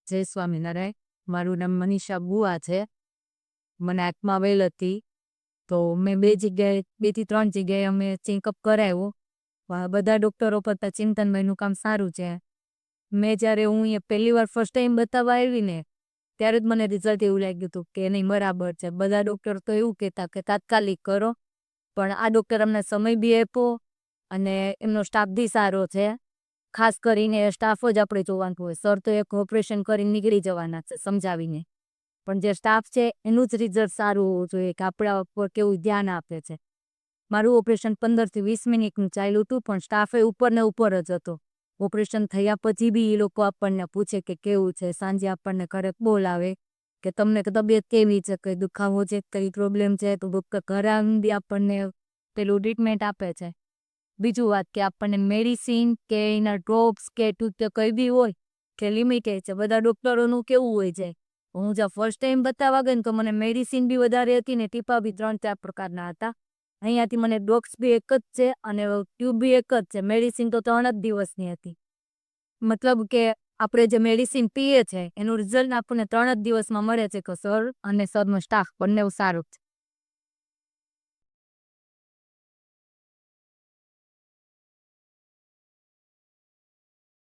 જય સ્વામિનારાયણ. મારું નામ મનીષા બુઆ છે. મને આંખમાં આવેલ હતી. તો મેં 2 થી 3 જગ્યાએ અમે ચેકઅપ કરાવ્યું. બધા ડૉક્ટરો કરતાં ચિંતનભાઈનું કામ સારું છે. મેં જ્યારે હું અહીંયા પહેલી વાર ફર્સ્ટ ટાઈમ બતાવવા આવી ને, ત્યારે જ મને રિઝલ્ટ એવું લાગ્યું હતું કે નહીં બરાબર છે. બધા ડૉક્ટર તો એવું કહેતા કે તાત્કાલિક કરો, પણ આ ડૉક્ટર અમને સમય બી આપ્યો અને એમનો સ્ટાફ બી સારો છે. ખાસ કરીને સ્ટાફ જ આપણે જોવાનું હોય. સર તો એક ઓપરેશન કરીને નીકળી જવાના છે સમજાવીને, પણ જે સ્ટાફ છે એનું જ રિઝલ્ટ સારું હોવું જોઈએ કે આપણા ઉપર કેવું ધ્યાન આપે છે. મારું ઓપરેશન 15 થી 20 મિનિટનું ચાલ્યું હતું, પણ સ્ટાફે ઉપર ને ઉપર જ હતો. ઓપરેશન થયા પછી બી એ લોકો આપણને પૂછે કે કેવું છે. સાંજે આપણને ઘરે બોલાવે કે તમને તબિયત કેવી છે, કંઈ દુખાવો છે, કંઈ પ્રોબ્લેમ છે, તો ઘરે આવીને બી આપણને પેલું ટ્રીટમેન્ટ આપે છે. બીજું વાત કે આપણને મેડિસિન કે એના ડ્રોપ્સ કે કંઈ બી હોય કે લિમિટેડ છે. બધા ડૉક્ટરોનું કેવું હોય છે, હું જ્યાં ફર્સ્ટ ટાઈમ બતાવવા ગઈ ને તો મને મેડિસિન બી વધારે હતી ને ટીપા બી 3-4 પ્રકારના હતા. અહીંયાથી મને ડ્રોપ્સ બી એક જ છે અને ટ્યુબ બી એક જ છે. મેડિસિન તો 3 જ દિવસની હતી. મતલબ કે આપણે જે મેડિસિન પીએ છે એનું રિઝલ્ટ આપણને 3 જ દિવસમાં મળે છે કે સર અને સરનો સ્ટાફ બંને સારું છે.